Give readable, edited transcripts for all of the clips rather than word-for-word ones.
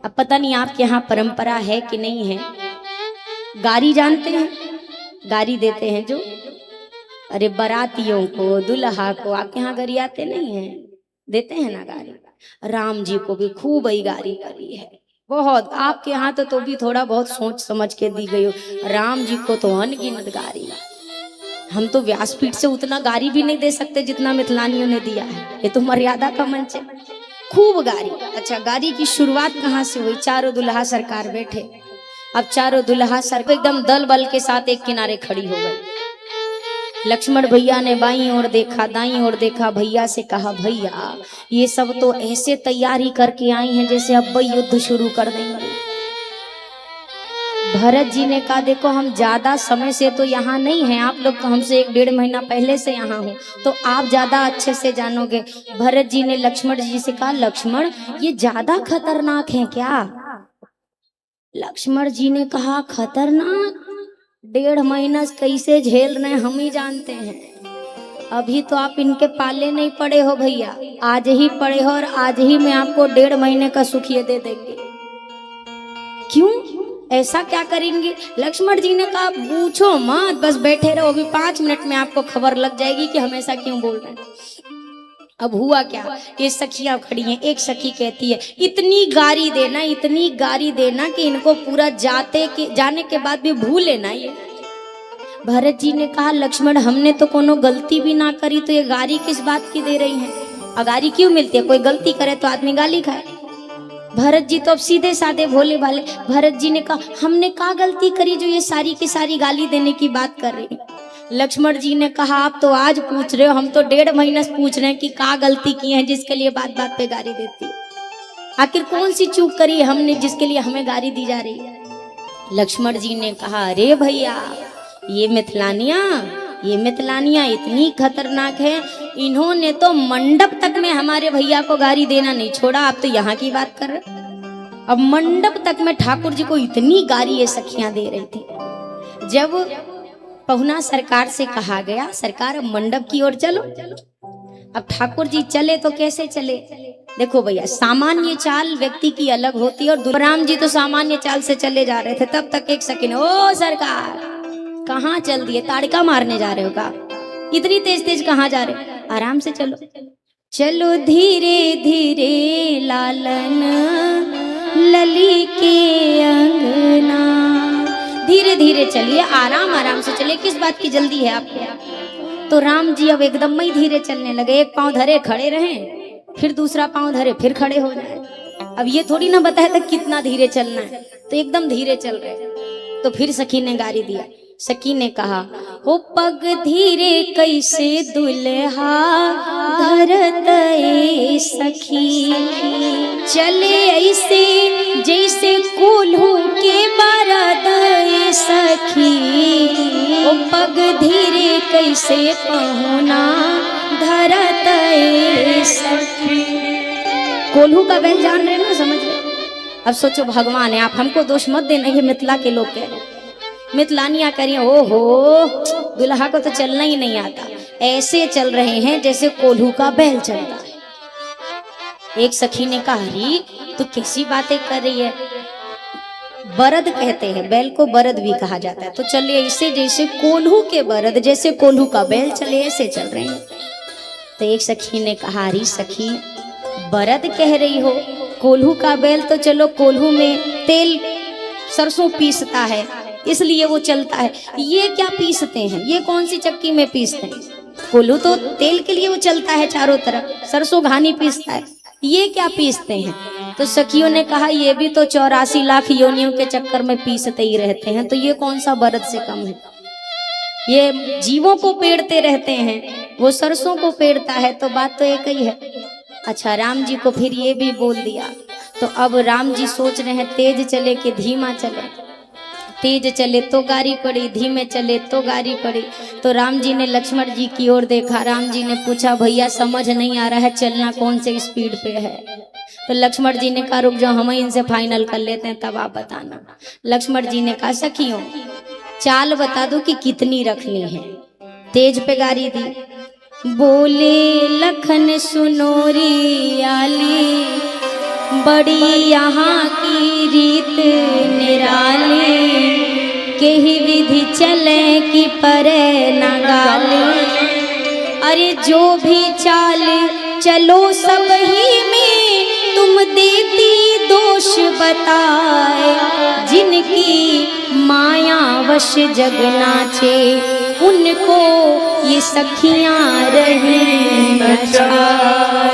अब पता नहीं आपके यहाँ परंपरा है कि नहीं है, गारी जानते हैं? गारी देते हैं जो, अरे बारातियों को, दुल्हा को, आपके यहाँ गारी आते नहीं है? देते हैं ना गारी। राम जी को भी खूब ही गारी करी है, बहुत। आपके यहाँ तो भी थोड़ा बहुत सोच समझ के दी गई हो, राम जी को तो अनगिनत गारी। हम तो व्यासपीठ से उतना गारी भी नहीं दे सकते जितना मिथिलानियों ने दिया है, ये तो मर्यादा का मंच है। खूब गारी। अच्छा, गारी की शुरुआत कहाँ से हुई? चारों दुल्हा सरकार बैठे, अब चारों दुल्हा सरकार एकदम दल बल के साथ एक किनारे खड़ी हो गई। लक्ष्मण भैया ने बाईं ओर देखा, दाईं ओर देखा, भैया से कहा, भैया ये सब तो ऐसे तैयारी करके आई हैं जैसे अब युद्ध शुरू कर देंगे। भरत जी ने कहा, देखो हम ज्यादा समय से तो यहाँ नहीं हैं, आप लोग तो हमसे 1-1.5 महीना पहले से यहाँ हो, तो आप ज्यादा अच्छे से जानोगे। भरत जी ने लक्ष्मण जी से कहा, लक्ष्मण ये ज्यादा खतरनाक है क्या? लक्ष्मण जी ने कहा, खतरनाक? 1.5 महीना कैसे झेल रहे हम ही जानते हैं। अभी तो आप इनके पाले नहीं पड़े हो भैया, आज ही पड़े हो, और आज ही मैं आपको 1.5 महीने का सुख ये दे देंगे। क्यों, ऐसा क्या करेंगे? लक्ष्मण जी ने कहा, पूछो मत, बस बैठे रहो, अभी 5 मिनट में आपको खबर लग जाएगी कि हम ऐसा क्यों बोल रहे हैं। अब हुआ क्या, ये सखियां खड़ी हैं, एक सखी कहती है, इतनी गारी देना, इतनी गारी देना कि इनको पूरा जाने के बाद भी भूल लेना ये। भरत जी ने कहा, लक्ष्मण हमने तो कोनो गलती भी ना करी, तो ये गारी किस बात की दे रही हैं? गारी क्यों मिलती है? कोई गलती करे तो आदमी गाली खाए। भरत जी तो अब सीधे साधे भोले भाले। भरत जी ने कहा, हमने क्या गलती करी जो ये सारी की सारी गाली देने की बात कर रही है? लक्ष्मण जी ने कहा, आप तो आज पूछ रहे हो, हम तो 1.5 महीने से पूछ रहे हैं कि क्या गलती की है जिसके लिए बात बात पे गाली देती है। आखिर कौन सी चूक करी है हमने जिसके लिए हमें गाली दी जा रही है? लक्ष्मण जी ने कहा, अरे भैया ये मिथिलानियां इतनी खतरनाक है, इन्होंने तो मंडप तक में हमारे भैया को गाली देना नहीं छोड़ा। आप तो यहाँ की बात कर रहे, अब मंडप तक में ठाकुर जी को इतनी गाली ये सखियां दे रही थी। जब पहुना सरकार से कहा गया, सरकार अब मंडप की ओर चलो। अब ठाकुर जी चले तो कैसे चले? देखो भैया, सामान्य चाल व्यक्ति की अलग होती है, और राम जी तो सामान्य चाल से चले जा रहे थे। तब तक एक सखी ने, ओ सरकार कहाँ चल दिए, ताड़का मारने जा रहे हो का? इतनी तेज तेज कहाँ जा रहे हो? आराम से चलो। चलो धीरे धीरे लालन लली के अंगना, धीरे धीरे चलिए, आराम आराम से चलिए, किस बात की जल्दी है आपको? तो राम जी अब एकदम ही धीरे चलने लगे, एक पांव धरे खड़े रहे, फिर दूसरा पांव धरे फिर खड़े हो जाए। अब ये थोड़ी ना बताया था कितना धीरे चलना है, तो एकदम धीरे चल रहे। तो फिर सखी ने गारी दिया। सखी ने कहा, हो पग धीरे कैसे दुल्हा धरत ए सखी, चले ऐसे जैसे कोल्हू के बरद ए सखी, ओ पग धीरे कैसे पहुना धरत ए सखी। कोल्हू का बैल जान रहे ना, समझ रहे? अब सोचो भगवान है, आप हमको दोष मत देना, ये मिथिला के लोग कह रहे, मिथिलानियां करिए, ओहो दुल्हा को तो चलना ही नहीं आता, ऐसे चल रहे हैं जैसे कोल्हू का बैल चलता है। एक सखी ने कहा, अरे तो कैसी बातें कर रही है? बरद कहते हैं, बैल को बरद भी कहा जाता है, तो चलिए ऐसे जैसे कोल्हू के बरद, जैसे कोल्हू का बैल चले, ऐसे चल रहे हैं। तो एक सखी ने कहा, अरे सखी बरद कह रही हो, कोल्हू का बैल तो चलो कोल्हू में तेल सरसों पीसता है इसलिए वो चलता है, ये क्या पीसते हैं? ये कौन सी चक्की में पीसते हैं? कोल्हू तो तेल के लिए वो चलता है चारों तरफ, सरसों घानी पीसता है, ये क्या पीसते हैं? तो सखियों ने कहा, ये भी तो 84 लाख योनियों के चक्कर में पीसते ही रहते हैं, तो ये कौन सा बरद से कम है? ये जीवों को पेड़ते रहते हैं, वो सरसों को पेड़ता है, तो बात तो एक ही है। अच्छा, राम जी को फिर ये भी बोल दिया। तो अब राम जी सोच रहे हैं, तेज चले कि धीमा चले? तेज चले तो गारी पड़ी, धीमे चले तो गारी पड़ी। तो राम जी ने लक्ष्मण जी की ओर देखा, राम जी ने पूछा, भैया समझ नहीं आ रहा है चलना कौन से स्पीड पे है? तो लक्ष्मण जी ने कहा, रुक जाओ हम इनसे फाइनल कर लेते हैं, तब आप बताना। लक्ष्मण जी ने कहा, सखियों चाल बता दो कि कितनी रखनी है? तेज पे गारी दी। बोले लखन सुनोरी आली, बड़ी यहाँ की रीत निराली, केही विधि चले कि परे न गाली। अरे जो भी चाल चलो सब ही में, तुम देती दोष बताए। जिनकी माया वश जग नाचे, उनको ये सखियां रही नचाए।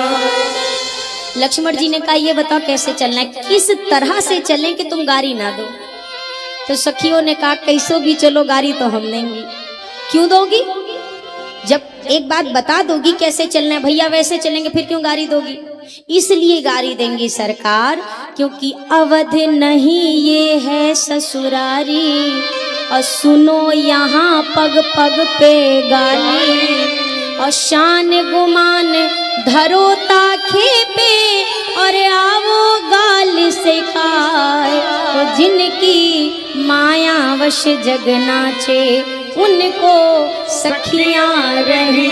लक्ष्मण जी ने कहा ये बताओ कैसे चलना है, किस तरह से चलें कि तुम गारी ना दो। तो सखियों ने कहा कैसो भी चलो, गारी तो हम देंगी। क्यों दोगी? जब एक बात बता दोगी कैसे चलना है, भैया वैसे चलेंगे, फिर क्यों गारी दोगी? इसलिए गारी देंगी सरकार, क्योंकि अवध नहीं ये है ससुरारी, और सुनो यहाँ पग पग पे गाली। और शान गुमान धरो ताखे पे, और आवो गाल से खाए। तो जिनकी माया वश जग नाचे, उनको सखियां रही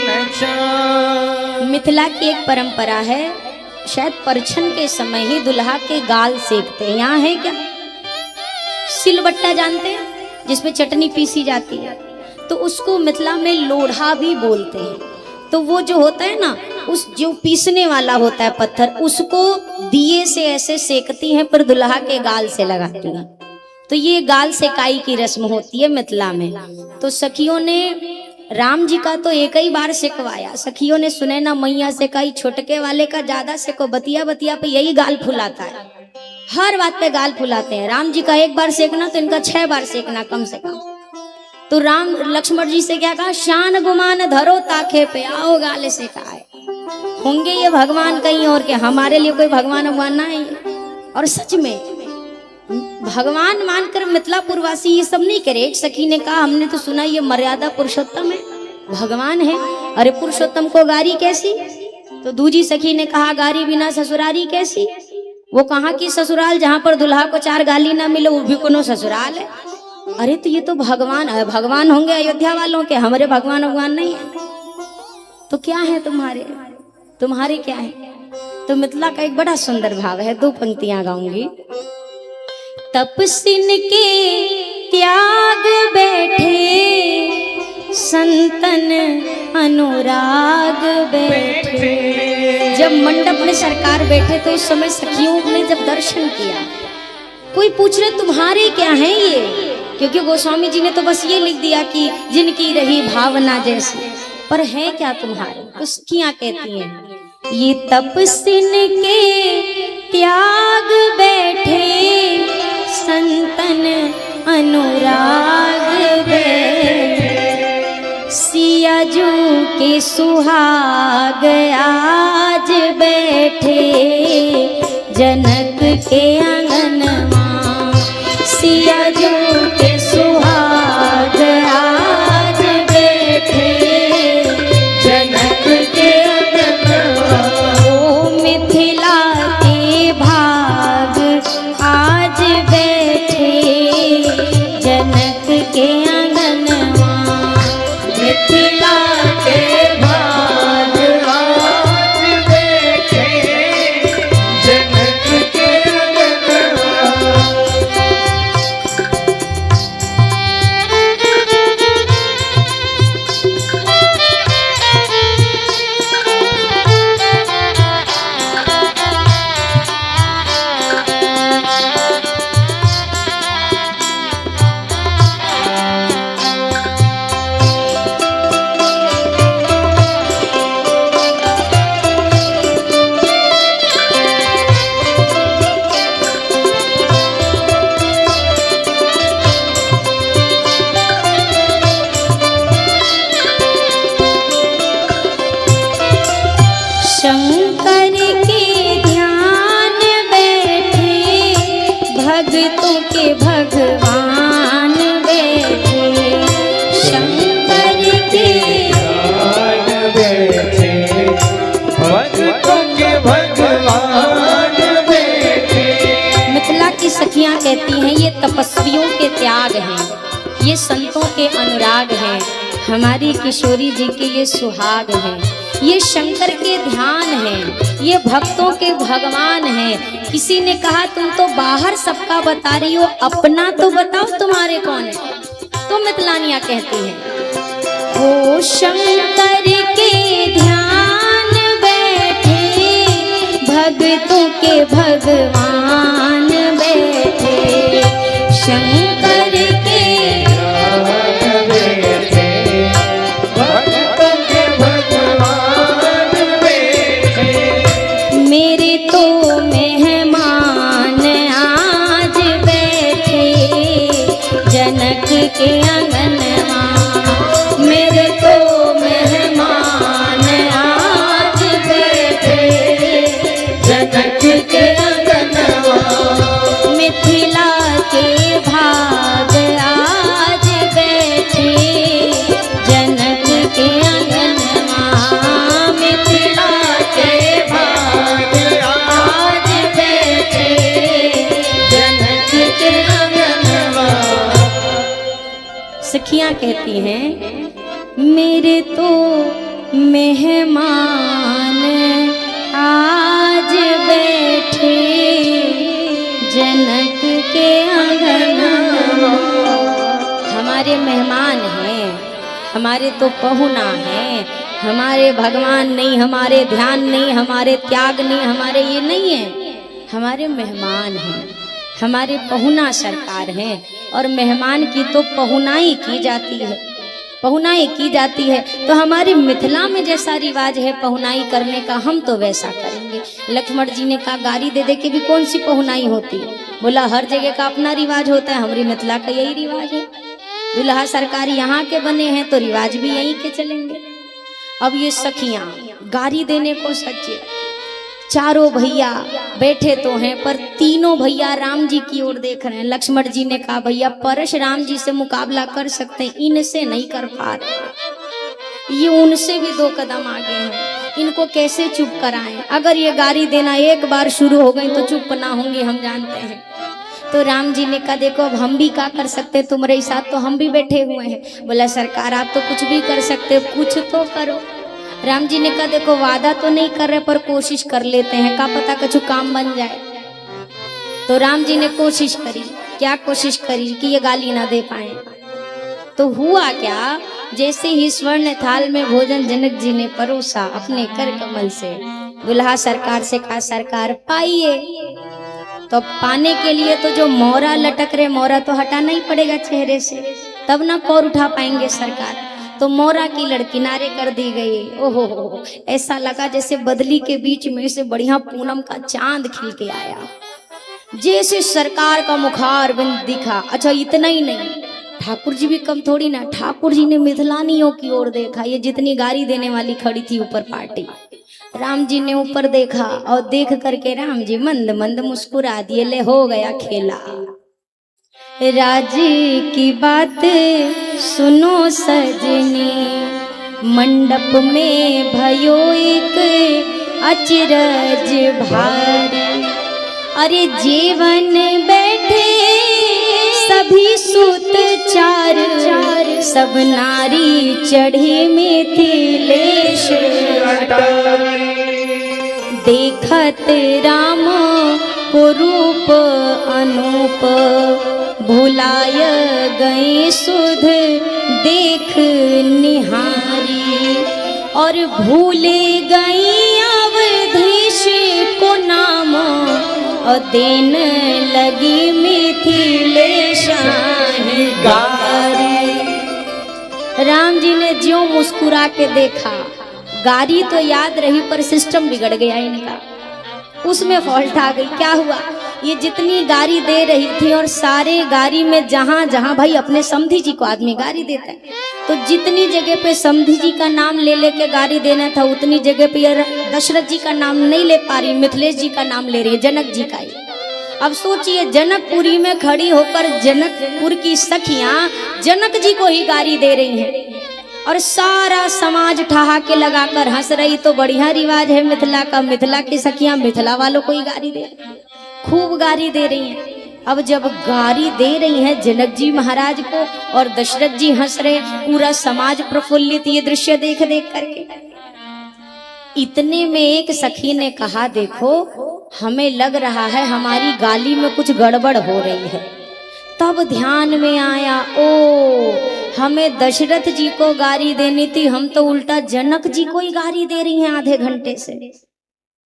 नचाए। मिथिला की एक परंपरा है, शायद परछन के समय ही दुल्हा के गाल सेकते हैं। यहाँ है क्या? सिलबट्टा जानते हैं, जिसपे चटनी पीसी जाती है, तो उसको मिथिला में लोढ़ा भी बोलते हैं। तो वो जो होता है ना, उस जो पीसने वाला होता है पत्थर, उसको दिए से ऐसे सेकती हैं, पर दुल्हा के गाल से लगाती हैं। तो ये गाल सेकाई की रस्म होती है मिथिला में। तो सखियों ने राम जी का तो एक ही बार सेकवाया। सखियों ने सुनैना मैया सेकाई, छोटके वाले का ज्यादा सेको, बतिया बतिया पे यही गाल फुलाता है, हर बात पे गाल फुलाते हैं। राम जी का एक बार सेकना तो इनका 6 बार सेकना कम से कम। तो राम लक्ष्मण जी से क्या कहा, शान गुमान धरो ताखे पे, आओ गाले से खाए। होंगे ये भगवान कहीं और के, हमारे लिए कोई भगवान भगवान ना है। और सच में भगवान मानकर मिथिलापुरवासी ये सब नहीं करे। एक सखी ने कहा, हमने तो सुना ये मर्यादा पुरुषोत्तम है, भगवान है, अरे पुरुषोत्तम को गारी कैसी? तो दूजी सखी ने कहा, गारी बिना ससुरारी कैसी? वो कहाँ की ससुराल जहाँ पर दुल्हा को 4 गाली ना मिले, वो भी कोनो ससुराल है। अरे तो ये तो भगवान है, भगवान होंगे अयोध्या वालों के, हमारे भगवान भगवान नहीं है। तो क्या है तुम्हारे क्या है? तो मिथिला का एक बड़ा सुंदर भाव है, 2 पंक्तियां गाऊंगी। तपस्विन के त्याग बैठे, संतन अनुराग बैठे। जब मंडप में सरकार बैठे तो उस समय सखियों ने जब दर्शन किया, कोई पूछ रहे तुम्हारे क्या है ये, क्योंकि गोस्वामी जी ने तो बस ये लिख दिया कि जिनकी रही भावना जैसी, पर है क्या तुम्हारे? तो सखियां कहती हैं, ये तपस्विन के त्याग बैठे, संतन अनुराग बैठे। सिया जू के सुहाग आज बैठे, जनक के आंगनमा। सिया जू के सुहाग आज बैठे, जनक के आंगनमा। ओ मिथिला के भाग आज बैठे, जनक के आंगनमा। मिथिला के भाग आज बैठे, जनक के आंगनमा। शंकर के ध्यान बैठे, भक्तों के भगवान बैठे। शंकर के ध्यान बैठे, भक्तों के भगवान बैठे। मिथिला की सखियां कहती हैं, ये तपस्वियों के त्याग हैं, ये संतों के अनुराग हैं, हमारी किशोरी जी के ये सुहाग हैं, ये शंकर के ध्यान हैं, ये भक्तों के भगवान हैं। किसी ने कहा तुम तो बाहर सबका बता रही हो, अपना तो बताओ तुम्हारे कौन है। तो मितलानिया कहती हैं, वो शंकर के ध्यान बैठे, भक्तों के भगवान बैठे, शंकर के मेरे तो मेहमान आज बैठे जनक के आंगनवा, मेरे तो मेहमान आज बैठे जनक के आंगनवा, मिथिला के भाग आज बैठे जनक के आंगनवा, मिथिला के भाग आज बैठे जनक के आंगनवा। सखियां कहती हैं, मेरे तो मेहमान आज बैठे जनक के आंगनवा। हमारे मेहमान हैं, हमारे तो पहुना हैं, हमारे भगवान नहीं, हमारे ध्यान नहीं, हमारे त्याग नहीं, हमारे ये नहीं है, हमारे मेहमान हैं, हमारे पहुना सरकार हैं। और मेहमान की तो पहुनाई की जाती है, पहुनाई की जाती है। तो हमारी मिथिला में जैसा रिवाज है पहुनाई करने का, हम तो वैसा करेंगे। लक्ष्मण जी ने कहा गारी दे दे के भी कौन सी पहुनाई होती है। बोला हर जगह का अपना रिवाज होता है, हमारी मिथिला का यही रिवाज है। दुल्हा सरकार यहाँ के बने हैं तो रिवाज भी यहीं के चलेंगे। अब ये सखियां गारी देने को सच्चे, चारों भैया बैठे तो हैं पर तीनों भैया राम जी की ओर देख रहे हैं। लक्ष्मण जी ने कहा भैया परशुराम जी से मुकाबला कर सकते हैं, इनसे नहीं कर पा रहे, ये उनसे भी 2 कदम आगे हैं, इनको कैसे चुप कराएं। अगर ये गारी देना एक बार शुरू हो गई तो चुप ना होंगे, हम जानते हैं। तो राम जी ने कहा देखो अब हम भी क्या कर सकते, तुम्हारे साथ तो हम भी बैठे हुए हैं। बोला सरकार आप तो कुछ भी कर सकते, कुछ तो करो। राम जी ने कहा देखो वादा तो नहीं कर रहे पर कोशिश कर लेते हैं, क्या पता कुछ काम बन जाए। तो राम जी ने कोशिश करी, क्या कोशिश करी कि ये गाली ना दे पाए। तो हुआ क्या, जैसे ही स्वर्ण थाल में भोजन जनक जी ने परोसा अपने कर कमल से, दुल्हा सरकार से कहा सरकार पाइए। तो पाने के लिए तो जो मोहरा लटक रहे, मोहरा तो हटाना ही पड़ेगा चेहरे से, तब ना कौर उठा पाएंगे सरकार। तो मोरा की लड़ किनारे कर दी गई। ओहो, ऐसा लगा जैसे बदली के बीच में से बढ़िया पूनम का चांद खिल के आया, जैसे सरकार का मुखार बिंद दिखा। अच्छा इतना ही नहीं, ठाकुर जी भी कम थोड़ी ना, ठाकुर जी ने मिथिलानियों की ओर देखा। ये जितनी गारी देने वाली खड़ी थी ऊपर पार्टी, राम जी ने ऊपर देखा और देख करके राम जी मंद मंद मुस्कुरा दिए, ले हो गया खेला। राज की बात सुनो सजनी, मंडप में भयो एक अचरज भारी। अरे जीवन बैठे सभी सूत चार, सब नारी चढ़ी मिथिलेश देखत राम को रूप अनूप, भुलाय गए सुध देख निहारी। और भूले गई अवधेश को नाम, और देन लगी मिथिलेश गारी। राम जी ने ज्यों मुस्कुरा के देखा, गारी तो याद रही पर सिस्टम बिगड़ गया इनका, उसमें फॉल्ट आ गई। क्या हुआ, ये जितनी गारी दे रही थी और सारे गारी में जहां जहां भाई अपने समधी जी को आदमी गारी देता है, तो जितनी जगह पे समधी जी का नाम ले लेके गारी देना था उतनी जगह पे दशरथ जी का नाम नहीं ले पा रही, मिथिलेश जी का नाम ले रही है, जनक जी का ही। अब सोचिए जनकपुरी में खड़ी होकर जनकपुर की सखियां जनक जी को ही गारी दे रही हैं और सारा समाज ठहाके लगाकर हंस रही। तो बढ़िया रिवाज है मिथिला का, मिथिला की सखियां मिथिला वालों को ही गारी दे, खूब गारी दे रही हैं। अब जब गारी दे रही हैं जनक जी महाराज को और दशरथ जी हंस रहे, पूरा समाज प्रफुल्लित ये दृश्य देख देख करके। इतने में एक सखी ने कहा, देखो हमें लग रहा है हमारी गाली में कुछ गड़बड़ हो रही है। तब ध्यान में आया, ओ हमें दशरथ जी को गारी देनी थी, हम तो उल्टा जनक जी को ही गारी दे रही हैं आधे घंटे से।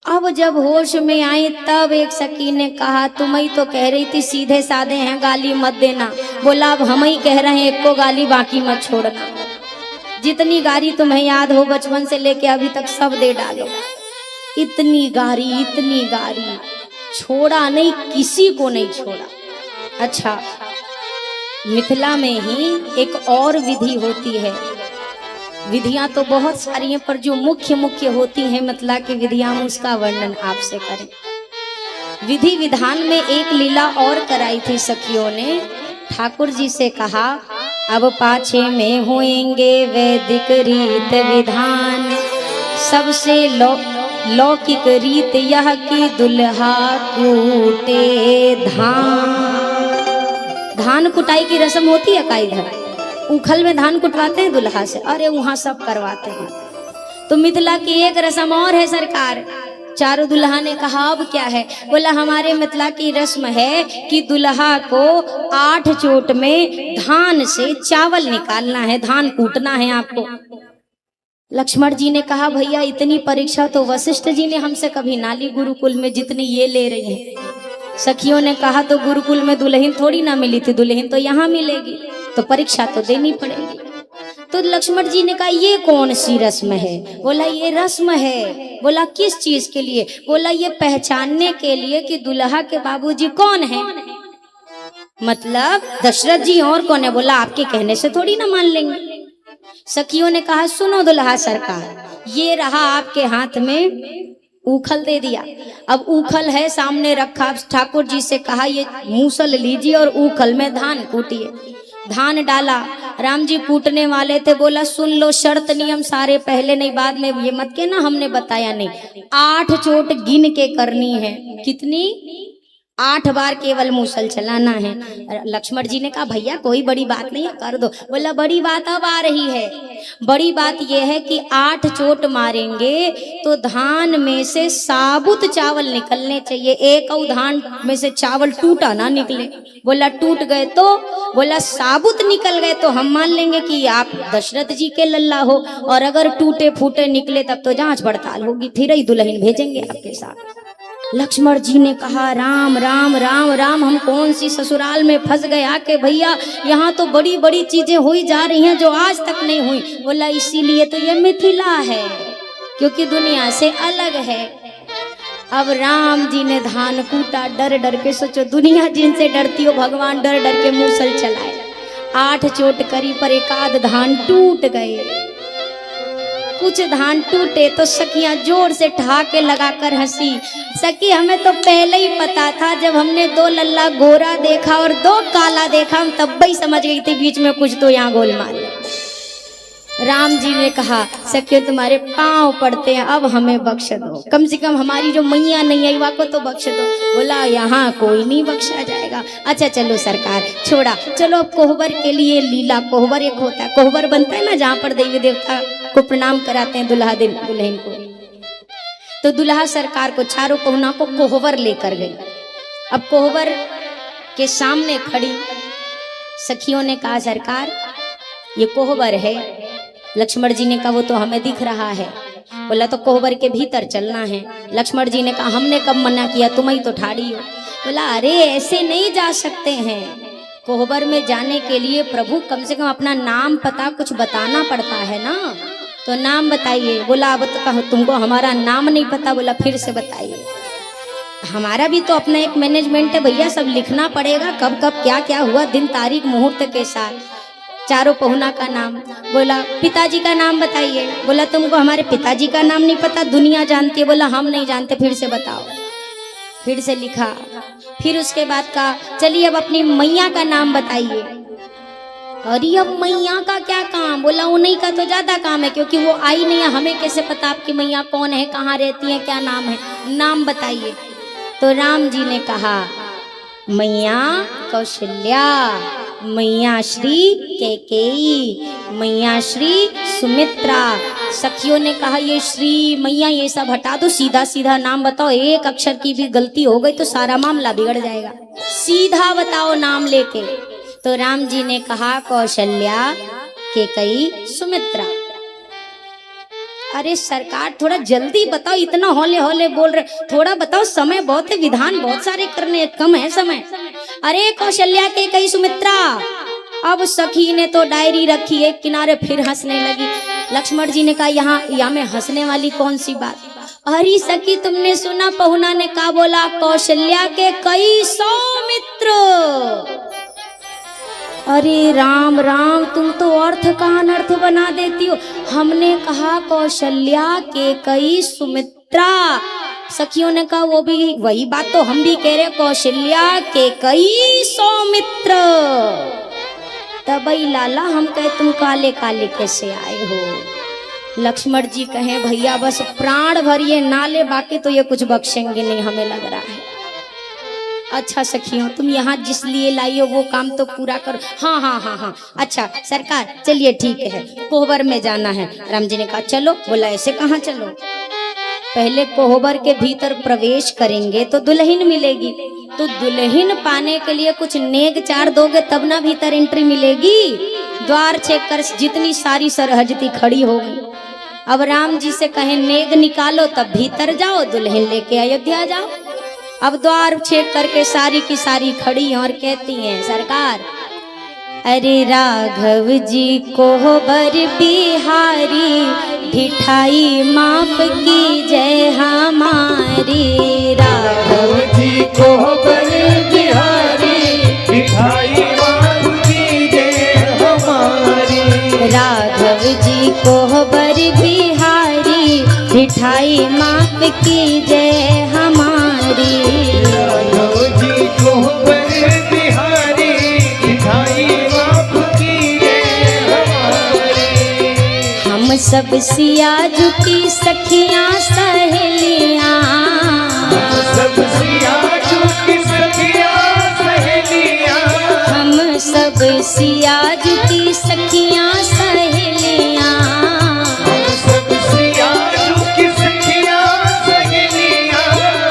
अब जब होश में आई तब एक सखी ने कहा, तुम ही तो कह रही थी सीधे साधे हैं गाली मत देना। बोला अब हम ही कह रहे हैं एक को गाली बाकी मत छोड़ना। जितनी गाली तुम्हें याद हो बचपन से लेके अभी तक सब दे डालो। इतनी गारी छोड़ा नहीं, किसी को नहीं छोड़ा। अच्छा, मिथिला में ही एक और विधि होती है। विधियां तो बहुत सारी हैं पर जो मुख्य होती हैं मिथिला की विधियां, उसका वर्णन आपसे करें। विधि विधान में एक लीला और कराई थी सखियों ने। ठाकुर जी से कहा, अब पाछे में होएंगे वैदिक रीत विधान, सबसे लौकिक रीत यह कि दुल्हा कूटे धान। धान कुटाई की रस्म होती है का इधर? उखल में धान कुटवाते हैं दुल्हा से, अरे वहां सब करवाते हैं। तो मिथिला की एक रस्म और है सरकार। चारों दुल्हा ने कहा अब क्या है? बोला हमारे मिथिला की रस्म है कि दुल्हा को 8 चोट में धान से चावल निकालना है, धान कूटना है आपको। लक्ष्मण जी ने कहा, भैया इतनी परीक्षा तो वशिष्ठ जी ने हमसे कभी ना ली गुरुकुल में जितनी ये ले रही है। सखियों ने कहा, तो गुरुकुल में दुल्हन थोड़ी ना मिली थी, दुल्हन तो यहाँ मिलेगी, तो परीक्षा तो देनी पड़ेगी। तो लक्ष्मण जी ने कहा, ये कौन सी रस्म है? बोला ये रस्म है। बोला किस चीज के लिए? बोला ये पहचानने के लिए कि दुल्हा के बाबूजी कौन है, मतलब दशरथ जी और कौन है। बोला आपके कहने से थोड़ी ना मान लेंगे। सखियों ने कहा, सुनो दुल्हा सरकार, ये रहा आपके हाथ में ऊखल दे दिया। अब ऊखल है सामने रखा, ठाकुर जी से कहा ये मूसल लीजिए और ऊखल में धान कूटिए। धान डाला, राम जी कूटने वाले थे। बोला सुन लो, शर्त नियम सारे पहले नहीं बाद में ये मत कहना हमने बताया नहीं। 8 चोट गिन के करनी है। कितनी? 8 बार केवल मूसल चलाना है। लक्ष्मण जी ने कहा, भैया कोई बड़ी बात नहीं है, कर दो। बोला बड़ी बात अब आ रही है। बड़ी बात यह है कि 8 चोट मारेंगे तो धान में से साबुत चावल निकलने चाहिए, एक और धान में से चावल टूटा ना निकले। बोला टूट गए तो? बोला साबुत निकल गए तो हम मान लेंगे कि आप दशरथ जी के लल्ला हो, और अगर टूटे फूटे निकले तब तो जांच पड़ताल होगी, फिर ही दुल्हन भेजेंगे आपके साथ। लक्ष्मण जी ने कहा, राम राम राम राम, हम कौन सी ससुराल में फंस गए आके भैया, यहाँ तो बड़ी बड़ी चीजें हुई जा रही हैं जो आज तक नहीं हुई। बोला इसीलिए तो ये मिथिला है, क्योंकि दुनिया से अलग है। अब राम जी ने धान कूटा डर डर के। सोचो दुनिया जिनसे डरती हो, भगवान डर डर के मूसल चलाए। 8 चोट करी पर एकाध धान टूट गए। कुछ धान टूटे तो सखियां जोर से ठहाके लगाकर हंसी। सखी हमें तो पहले ही पता था, जब हमने 2 लल्ला गोरा देखा और 2 काला देखा, हम तब ही समझ गई थी बीच में कुछ तो यहाँ गोलमाल है। राम जी ने कहा, सखियों तुम्हारे पांव पड़ते हैं, अब हमें बख्श दो, कम से कम हमारी जो मैया नैया को तो बख्श दो। बोला यहाँ कोई नहीं बख्शा जाएगा। अच्छा चलो सरकार छोड़ा, चलो अब कोहबर के लिए लीला। कोहबर एक होता है, कोहबर बनता है ना जहाँ पर देवी देवता को प्रणाम कराते हैं दुल्हा दुल्हन को। तो दुल्हा सरकार को चारों पहुना को कोहबर लेकर गई। अब कोहबर के सामने खड़ी सखियों ने कहा, सरकार ये कोहबर है। लक्ष्मण जी ने कहा, वो तो हमें दिख रहा है। बोला तो कोहबर के भीतर चलना है। लक्ष्मण जी ने कहा, हमने कब मना किया, तुम ही तो ठाड़ी हो। बोला अरे ऐसे नहीं जा सकते हैं, कोहबर में जाने के लिए प्रभु कम से कम अपना नाम पता कुछ बताना पड़ता है ना, तो नाम बताइए। बोला अब तो तुमको हमारा नाम नहीं पता। बोला फिर से बताइए। हमारा भी तो अपना एक मैनेजमेंट है भैया, सब लिखना पड़ेगा कब कब क्या क्या हुआ, दिन तारीख मुहूर्त के साथ। चारों पहुना का नाम। बोला पिताजी का नाम बताइए। बोला तुमको हमारे पिताजी का नाम नहीं पता, दुनिया जानती है। बोला हम नहीं जानते, फिर से बताओ। फिर से लिखा। फिर उसके बाद कहा, चलिए अब अपनी मैया का नाम बताइए। अरे अब मैया का क्या काम? बोला उन्हीं का तो ज्यादा काम है, क्योंकि वो आई नहीं है, हमें कैसे पता आपकी मैया कौन है, कहाँ रहती है, क्या नाम है, नाम बताइए। तो राम जी ने कहा, मैया कौशल्या, मैया श्री कैकेयी, मैया श्री सुमित्रा। सखियों ने कहा ये श्री मैया ये सब हटा दो, सीधा सीधा नाम बताओ, एक अक्षर की भी गलती हो गई तो सारा मामला बिगड़ जाएगा, सीधा बताओ नाम लेके। तो राम जी ने कहा कौशल्या, कैकेयी, सुमित्रा। अरे सरकार थोड़ा जल्दी बताओ, इतना हौले हौले बोल रहे, थोड़ा बताओ, समय बहुत है, विधान बहुत सारे करने, कम है समय। अरे कौशल्या, कैकेयी, सुमित्रा। अब सखी ने तो डायरी रखी एक किनारे, फिर हंसने लगी। लक्ष्मण जी ने कहा यहाँ में हंसने वाली कौन सी बात? अरे सखी तुमने सुना पहुना ने कहा बोला, कौशल्या के कई सौमित्र। अरे राम राम, तुम तो अर्थ का अनर्थ बना देती हो। हमने कहा कौशल्या के कई सुमित्रा, सखियों ने कहा वो भी वही बात तो हम भी कह रहे, कौशल्या के कई सौमित्र। तबई लाला हम कहे तुम काले काले कैसे आए हो? लक्ष्मण जी कहे भैया बस प्राण भरिए नाले, बाकी तो ये कुछ बख्शेंगे नहीं, हमें लग रहा है। अच्छा सखियों, तुम यहाँ जिस लिए लाई हो वो काम तो पूरा करो। हाँ हाँ हाँ हाँ, अच्छा सरकार चलिए ठीक है, कोहबर में जाना है। राम जी ने कहा चलो। बोला ऐसे कहाँ चलो? पहले कोहबर के भीतर प्रवेश करेंगे तो दुल्हन मिलेगी, तो दुल्हन पाने के लिए कुछ नेग चार दोगे तब ना भीतर एंट्री मिलेगी। द्वार चेक कर जितनी सारी सरहजती खड़ी होगी। अब राम जी से कहे नेग निकालो तब भीतर जाओ, दुल्हन लेके अयोध्या जाओ। अब द्वार चेक करके सारी की सारी खड़ी और कहती हैं सरकार, अरे राघव जी कोहबर बिहारी, ढिठाई माफ की जय हमारी। राघव जी कोहबर बिहारी, ढिठाई माफ की जय हमारी। राघव जी कोहबर बिहारी, ढिठाई माफ की जय हमारी। राघव जी कोहबर बिहारी, ढिठाई माफ की जय हमारी। हम सब सिया जुटी सखियां सहेलियां, हम सब सिया जुटी सखियां सहेलियां, हम सब सिया जुटी सखियां सहेलियां, हम सब सिया जुटी सखियां सहेलियां।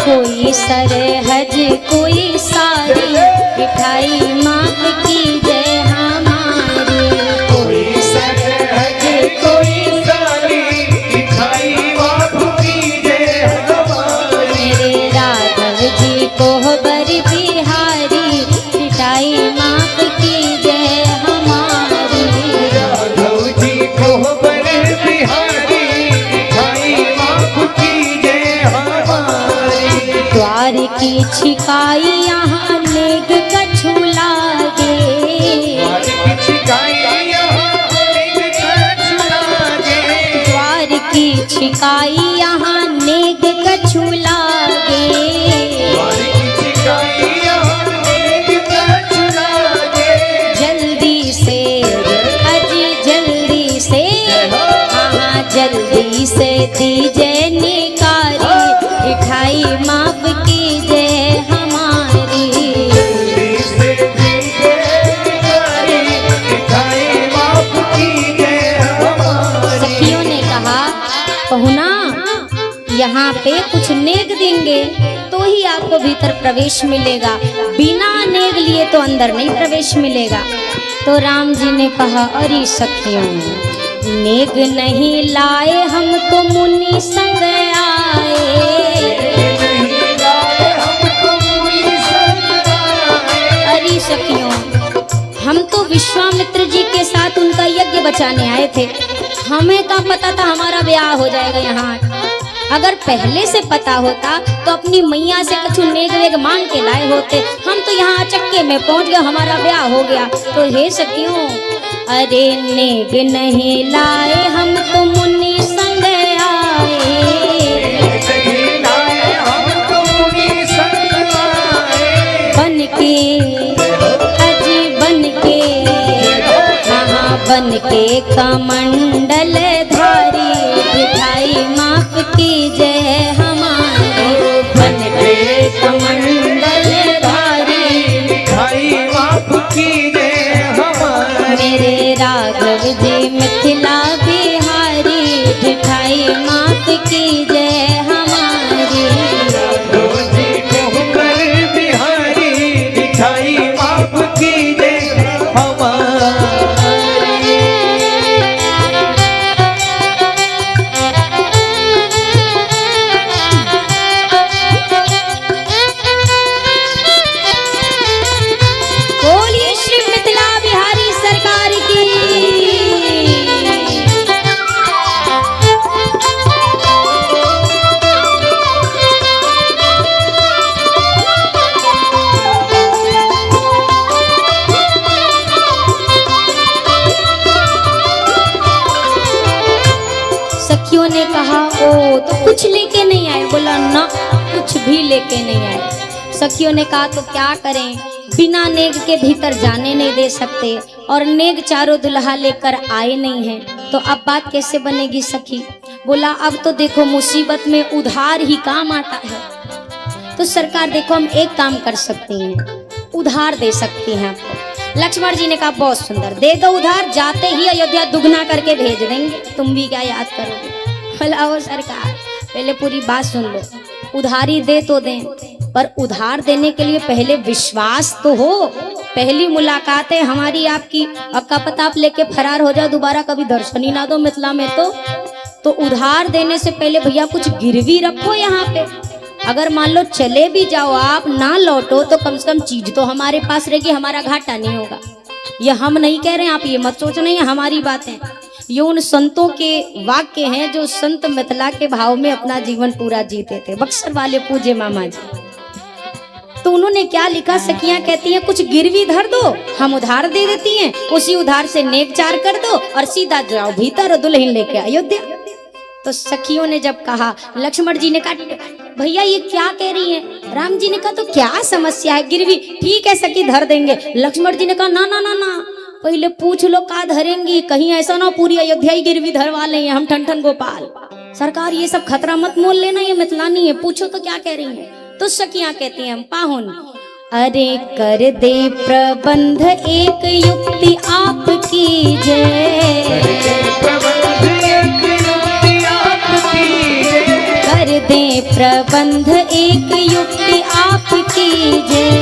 कोई सरहज कोई सारी, मिठाई माफ की जय हमारी। कोई सरहज कोई सारी, ढिठाई माफ की जय हमारी। मेरे राघव जी कोहबर बिहारी, मिठाई माफ की जय हमारी। राघव जी कोहबर बिहारी, ढिठाई माफ की जय हमारी। द्वार की छिकाई यहाँ नेग कछु लागे, द्वार की छिकाई यहाँ नेग कछु लागे। द्वार की छिकाई यहाँ नेग कछु लागे। द्वार की छिकाई यहाँ नेग कछु लागे। जल्दी से अजी जल्दी से, हाँ जल्दी से दीजिए निकारी, मिठाई माफ की जय हमारी। जल्दी से दीजिए निकारी, मिठाई माफ की जय हमारी। सखियों ने कहा पहुना यहाँ पे कुछ नेग देंगे तो ही आपको भीतर प्रवेश मिलेगा, बिना नेग लिए तो अंदर नहीं प्रवेश मिलेगा। तो राम जी ने कहा अरे सखियों, नेग नहीं लाए हम तो मुनि संग आए। नहीं लाए हमको मुनि संग आए। अरे सखियों, हम तो विश्वामित्र जी के साथ उनका यज्ञ बचाने आए थे, हमें क्या पता था हमारा ब्याह हो जाएगा यहाँ। अगर पहले से पता होता तो अपनी मैया से कुछ नेग वेग मांग के लाए होते, हम तो यहाँ चक्के में पहुँच गए, हमारा ब्याह हो गया। तो हे सखियों, अरे नेग नहीं लाए हम तो मुनि संग आए। नहीं लाए हमको मुनि संग आए। बन के अजी बन के, हाँ बन के कमंडल धारी, मिठाई माफ की जय हमारी। बन के कमंडल धारी, की जय हमारी। रोजी मोहकर बिहारी मिठाई माफ कीजिए हमारी। बोलिए श्री मिथिला बिहारी सरकार की। सखियों ने कहा ओ तो कुछ लेके नहीं आए। बोला ना कुछ भी लेके नहीं आए। सखियों ने कहा तो क्या करें, बिना नेग के भीतर जाने नहीं दे सकते और नेग चारों दुल्हा लेकर आए नहीं हैं, तो अब बात कैसे बनेगी सखी। बोला अब तो देखो मुसीबत में उधार ही काम आता है। तो सरकार देखो हम एक काम कर सकती हैं, उधार दे सकती हैं आपको। लक्ष्मण जी ने कहा बहुत सुंदर, दे दो उधार, जाते ही अयोध्या दुगना करके भेज देंगे, तुम भी क्या याद करोगे। बोला ओ सरकार पहले पूरी बात सुन लो, उधारी दे तो दें, पर उधार देने के लिए पहले विश्वास तो हो। पहली मुलाकात है हमारी आपकी, अक्का पता आप लेके फरार हो जाओ, दोबारा कभी दर्शन ही ना दो मिथिला में तो उधार देने से पहले भैया कुछ गिरवी रखो यहाँ पे। अगर मान लो चले भी जाओ आप ना लौटो तो कम से कम चीज तो हमारे पास रहेगी, हमारा घाटा नहीं होगा। ये हम नहीं कह रहे हैं, आप ये मत सोचना ये हमारी बातें, ये उन संतों के वाक्य हैं जो संत मिथिला के भाव में अपना जीवन पूरा जीते थे, बक्सर वाले पूजे मामा जी। तो उन्होंने क्या लिखा, सखियां कहती हैं कुछ गिरवी धर दो, हम उधार दे देती हैं, उसी उधार से नेक चार कर दो और सीधा जाओ भीतर और दुल्हन लेके अयोध्या। तो सखियों ने जब कहा, लक्ष्मण जी ने कहा भैया ये क्या कह रही हैं। राम जी ने कहा तो क्या समस्या है, गिरवी ठीक है सखी धर देंगे। लक्ष्मण जी ने कहा ना ना ना ना, पहले पूछ लो का धरेंगी, कहीं ऐसा ना पूरी अयोध्या ही गिरवी धरवा लें हम ठन ठन गोपाल। सरकार ये सब खतरा मत मोल लेना, ये मिथिलानी है, पूछो तो क्या कह रही है। तो सखियां कहती हैं पाहुन, अरे कर दे प्रबंध एक युक्ति आपकी जय, कर दे प्रबंध एक युक्ति आपकी जय,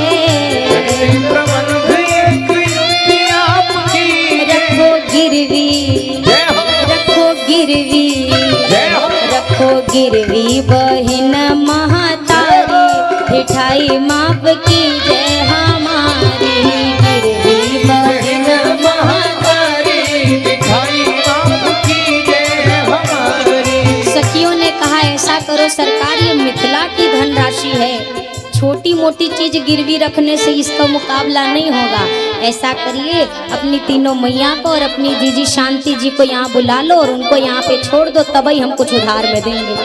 रखो गिरवी रखो गिरवी रखो गिरवी बहन महातारी, मिठाई माप की जय हमारी, गिरवी बहन महातारी, मिठाई माफ कीजिए हमारी। सखियों ने कहा ऐसा करो सरकार, ये मिथिला की धनराशि है, छोटी मोटी चीज गिरवी रखने से इसका मुकाबला नहीं होगा। ऐसा करिए अपनी तीनों मैया को और अपनी जीजी शांति जी को यहाँ बुला लो और उनको यहाँ पे छोड़ दो, तभी हम कुछ उधार में देंगे।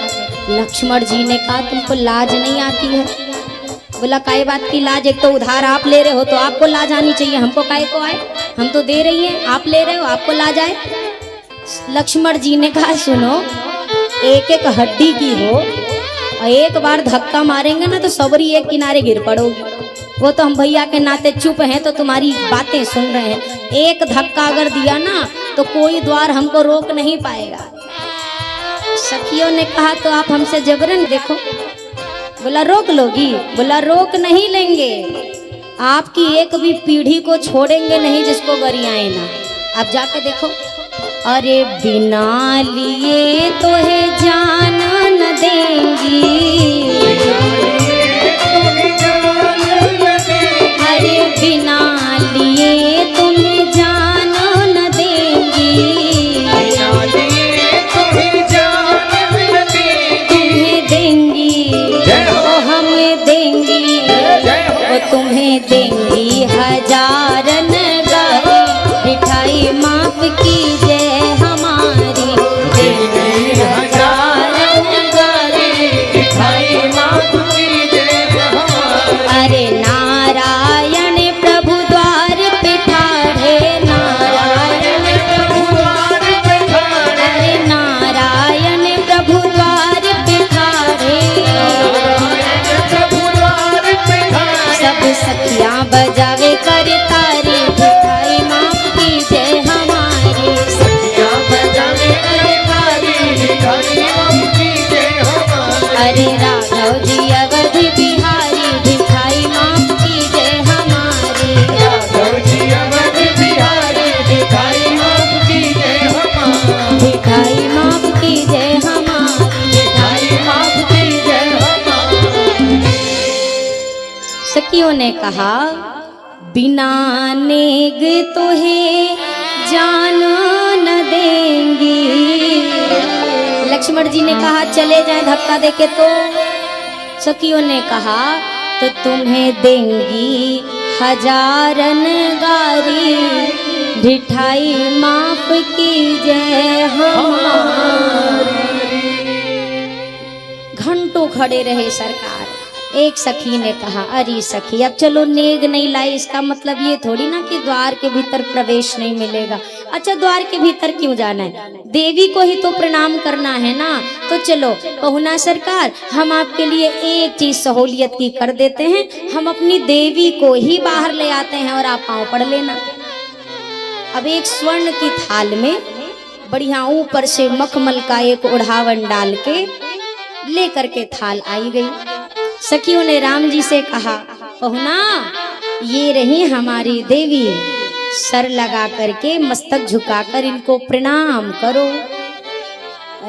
लक्ष्मण जी ने कहा तुमको लाज नहीं आती है। बोला काय बात की लाज, एक तो उधार आप ले रहे हो तो आपको लाज आनी चाहिए, हमको काय को आए, हम तो दे रही हैं, आप ले रहे हो आपको लाज आए। लक्ष्मण जी ने कहा सुनो, एक एक हड्डी की हो और एक बार धक्का मारेंगे ना तो सबरी एक किनारे गिर पड़ोगी। वो तो हम भैया के नाते चुप हैं तो तुम्हारी बातें सुन रहे हैं, एक धक्का अगर दिया ना तो कोई द्वार हमको रोक नहीं पाएगा। सखियों ने कहा तो आप हमसे जबरन देखो। बोला रोक लोगी, बोला रोक नहीं लेंगे, आपकी एक भी पीढ़ी को छोड़ेंगे नहीं जिसको गरियाए ना। आप जाके देखो, अरे बिना लिए तो है जान न देंगी, अरे बिना लिए तुम जान न देंगी, तुम्हें देंगी वो हमें देंगी, वो तुम्हें देंगी हजारन गारी, मिठाई माफ की जय हमारी, देंगी हजारन गारी, मिठाई माफ की जय हमारी। अरे नारायण प्रभु द्वार पे ठाढ़े, नारायण प्रभु द्वार पे ठाढ़े, अरे नारायण प्रभु द्वार पे ठाढ़े, सब सखियां बजावे कर तारी, मिठाई माफ की जय हमारी, सखियां बजावे कर तारी, मिठाई माफ की सखियों ने कहा बिना नेग तुहे जान न देंगी। लक्ष्मण जी ने कहा चले जाएं धक्का देके, तो सखियों ने कहा तो तुम्हें देंगी हजारन गारी, ढिठाई माफ कीजिए हमारी। घंटों खड़े रहे सरकार। एक सखी ने कहा अरे सखी अब चलो नेग नहीं लाई, इसका मतलब ये थोड़ी ना कि द्वार के भीतर प्रवेश नहीं मिलेगा। अच्छा द्वार के भीतर क्यों जाना है, देवी को ही तो प्रणाम करना है ना। तो चलो पहुना सरकार, हम आपके लिए एक चीज सहूलियत की कर देते हैं, हम अपनी देवी को ही बाहर ले आते हैं और आप पांव पड़ लेना। अब एक स्वर्ण की थाल में बढ़िया ऊपर से मखमल का एक ओढ़ावन डाल के लेकर के थाल आई गई। सखियों ने राम जी से कहा पहुना ये रही हमारी देवी, सर लगा करके मस्तक झुकाकर इनको प्रणाम करो।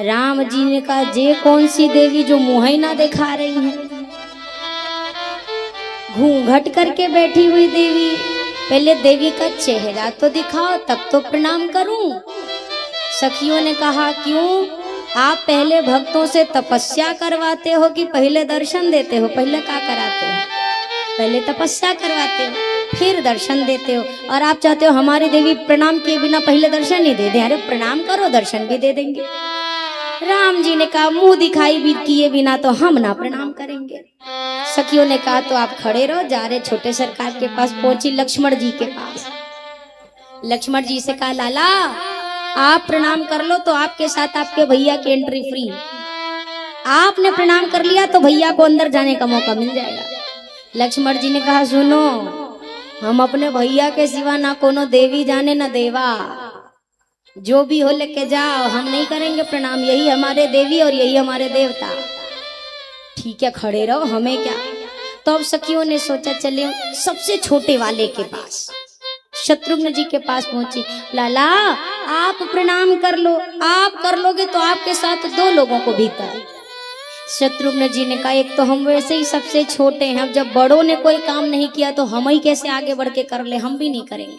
राम जी ने कहा जे कौन सी देवी जो मुंह ही ना दिखा रही है, घूंघट करके बैठी हुई देवी, पहले देवी का चेहरा तो दिखाओ तब तो प्रणाम करूं। सखियों ने कहा क्यों, आप पहले भक्तों से तपस्या करवाते हो कि पहले दर्शन देते हो? पहले क्या कराते हो? पहले तपस्या करवाते हो फिर दर्शन देते हो, और आप चाहते हो हमारी देवी प्रणाम किए बिना पहले दर्शन ही दे दे। अरे प्रणाम करो दर्शन भी दे देंगे। राम जी ने कहा मुंह दिखाई भी किए बिना तो हम ना प्रणाम करेंगे। सखियों ने कहा तो आप खड़े रहो, जा रहे छोटे सरकार के पास पहुंची लक्ष्मण जी के पास। लक्ष्मण जी से कहा लाला आप प्रणाम कर लो तो आपके साथ आपके भैया की एंट्री फ्री, आपने प्रणाम कर लिया तो भैया को अंदर जाने का मौका मिल जाएगा। लक्ष्मण जी ने कहा सुनो, हम अपने भैया के सिवा ना कोनो देवी जाने ना देवा, जो भी हो लेके जाओ, हम नहीं करेंगे प्रणाम, यही हमारे देवी और यही हमारे देवता। ठीक है खड़े रहो, हमें क्या। तो अब सखियों ने सोचा चले सबसे छोटे वाले के पास, शत्रुघ्न जी के पास पहुंची। लाला आप प्रणाम कर लो, आप कर लोगे तो आपके साथ 2 लोगों को भीतर। शत्रुघ्न जी ने कहा एक तो हम वैसे ही सबसे छोटे हैं, अब जब बड़ों ने कोई काम नहीं किया तो हम ही कैसे आगे बढ़ के कर ले, हम भी नहीं करेंगे।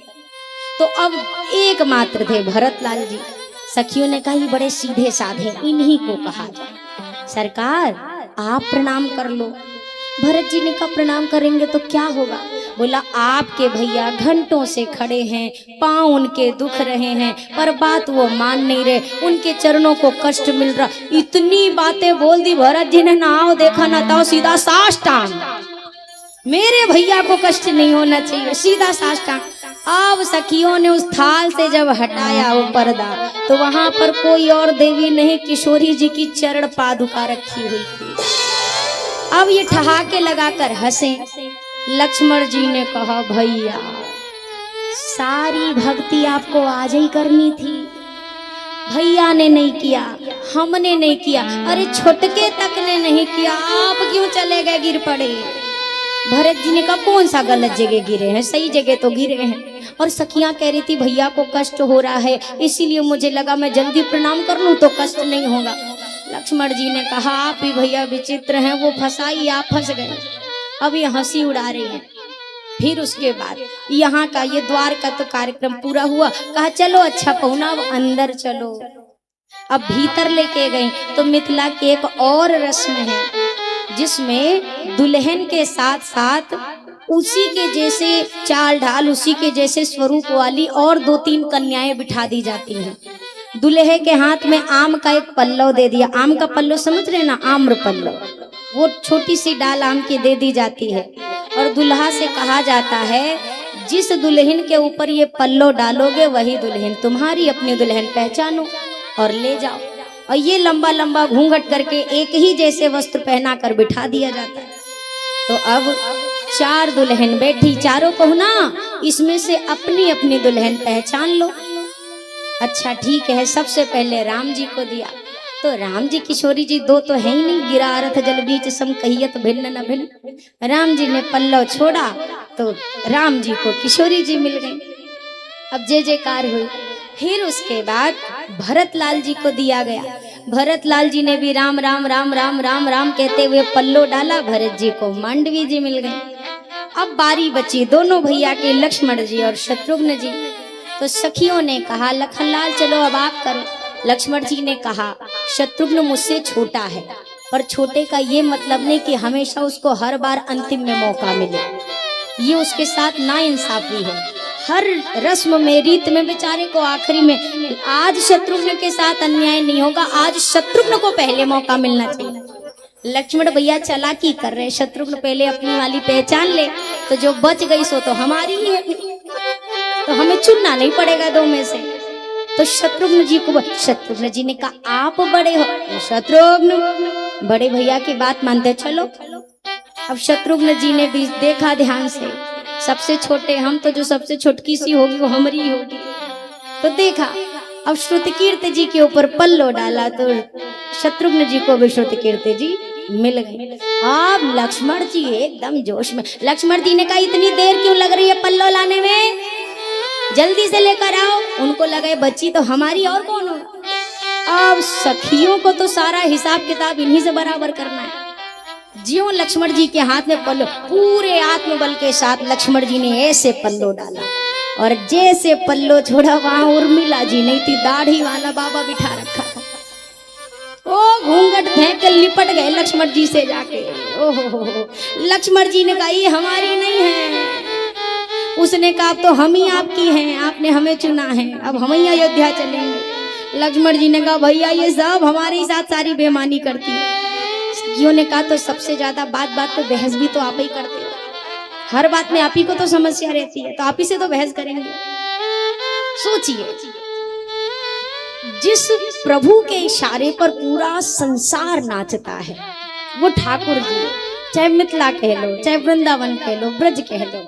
तो अब एकमात्र थे भरत लाल जी। सखियों ने कहा ये बड़े सीधे साधे, इन्हीं को कहा जाए। सरकार आप प्रणाम कर लो। भरत जी ने कहा प्रणाम करेंगे तो क्या होगा? बोला आपके भैया घंटों से खड़े हैं, पांव उनके दुख रहे हैं, पर बात वो मान नहीं रहे, उनके चरणों को कष्ट मिल रहा। इतनी बातें बोल दी भरत जी ने, ना आओ देखा ना ताओ, सीधा साष्टांग। मेरे भैया को कष्ट नहीं होना चाहिए, सीधा साष्टांग। अब सखियों ने उस थाल से जब हटाया वो पर्दा तो वहां पर कोई और देवी नहीं, किशोरी जी की चरण पादुका रखी हुई थी। अब ये ठहाके लगाकर हंसे। लक्ष्मण जी ने कहा भैया सारी भक्ति आपको आज ही करनी थी, भैया ने नहीं किया, हमने नहीं किया, अरे छोटके तक ने नहीं किया, आप क्यों चले गए, गिर पड़े। भरत जी ने कहा कौन सा गलत जगह गिरे हैं, सही जगह तो गिरे हैं। और सखियां कह रही थी भैया को कष्ट हो रहा है, इसीलिए मुझे लगा मैं जल्दी प्रणाम कर लूं तो कष्ट नहीं होगा। लक्ष्मण जी ने कहा आप ही भैया विचित्र हैं, वो फंसाई आप फंस गए। अब ये हंसी उड़ा रही है। फिर उसके बाद यहाँ का ये द्वार का तो कार्यक्रम पूरा हुआ। कहा चलो अच्छा पहुना अब अंदर चलो। अब भीतर लेके गई तो मिथिला की एक और रस्म है जिसमें दुल्हन के साथ साथ उसी के जैसे चाल ढाल, उसी के जैसे स्वरूप वाली और 2-3 कन्याएं बिठा दी जाती हैं। दुल्हे के हाथ में आम का एक पल्लव दे दिया, आम का पल्लव समझ रहे ना, आम्र पल्लव, वो छोटी सी डाल आम की दे दी जाती है। और दुल्हा से कहा जाता है जिस दुल्हन के ऊपर ये पल्लव डालोगे वही दुल्हन तुम्हारी, अपनी दुल्हन पहचानो और ले जाओ। और ये लंबा लंबा घूंघट करके एक ही जैसे वस्त्र पहना कर बिठा दिया जाता है। तो अब 4 दुल्हन बैठी, चारों पहुना इसमें से अपनी अपनी दुल्हन पहचान लो। अच्छा ठीक है, सबसे पहले राम जी को दिया। तो राम जी किशोरी जी 2 तो है ही नहीं, गिरा रथ जल बीच सम कहियत भिन्न न भिन्न। राम जी ने पल्लव छोड़ा तो राम जी को किशोरी जी मिल गई। अब जय जयकार हुई। फिर उसके बाद भरत लाल जी को दिया गया। भरत लाल जी ने भी राम राम राम राम राम राम कहते हुए पल्लव डाला, भरत जी को मांडवी जी मिल गई। अब बारी बची दोनों भैया के, लक्ष्मण जी और शत्रुघ्न जी। तो सखियों ने कहा लखनलाल चलो अब आप करो। लक्ष्मण जी ने कहा शत्रुघ्न मुझसे छोटा है, पर छोटे का ये मतलब नहीं कि हमेशा उसको हर बार अंतिम में मौका मिले, ये उसके साथ नाइंसाफी है। हर रस्म में, रीत में बेचारे को आखिरी में, आज शत्रुघ्न के साथ अन्याय नहीं होगा, आज शत्रुघ्न को पहले मौका मिलना चाहिए। लक्ष्मण भैया चालाकी कर रहे, शत्रुघ्न पहले अपनी वाली पहचान ले तो जो बच गई सो तो हमारी ही है, तो हमें चुनना नहीं पड़ेगा दो में से। तो शत्रुघ्न जी को, शत्रुघ्न जी ने कहा आप बड़े हो, शत्रुघ्न बड़े भैया की बात मानते चलो। अब शत्रुघ्न जी ने भी देखा ध्यान से, सबसे छोटे हम, तो जो सबसे छोटकी सी होगी वो हमारी होगी। तो देखा, अब श्रुतकीर्ति जी के ऊपर पल्लो डाला तो शत्रुघ्न जी को भी श्रुतकीर्ति जी मिल गई। अब लक्ष्मण जी एकदम जोश में। लक्ष्मण जी ने कहा इतनी देर क्यों लग रही है पल्लो लाने में, जल्दी से लेकर आओ। उनको लगे बच्ची तो हमारी और कौन होगा। अब सखियों को तो सारा हिसाब किताब इन्हीं से बराबर करना है। ज्यों लक्ष्मण जी के हाथ में पल्लो, पूरे आत्मबल के साथ लक्ष्मण जी ने ऐसे पल्लो डाला और जैसे पल्लो छोड़ा वहां उर्मिला जी नहीं थी, दाढ़ी वाला बाबा बिठा रखा था। ओ घूंघट फेंक के लिपट गए लक्ष्मण जी से जाके। ओहो, लक्ष्मण जी ने कहा ये हमारी नहीं है। उसने कहा अब तो हम ही आपकी हैं, आपने हमें चुना है, अब हम ही अयोध्या चलेंगे। लक्ष्मण जी ने कहा भैया ये सब हमारे साथ सारी बेईमानी करती है। सखियों ने कहा तो सबसे ज्यादा बात पे बहस भी तो आप ही करते हो, हर बात में आप ही को तो समस्या रहती है, तो आप ही से तो बहस करेंगे। सोचिए, जिस प्रभु के इशारे पर पूरा संसार नाचता है वो ठाकुर जी, चाहे मिथिला कह लो, चाहे वृंदावन कह लो, ब्रज कह लो,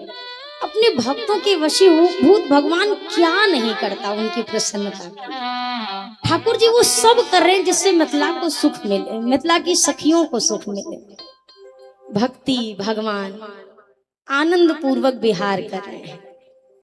अपने भक्तों के वशीभूत भगवान क्या नहीं करता उनकी प्रसन्नता। ठाकुर जी वो सब कर रहे हैं जिससे मिथिला को सुख मिले, मिथिला की सखियों को सुख मिले। भक्ति भगवान आनंद पूर्वक विहार कर रहे हैं।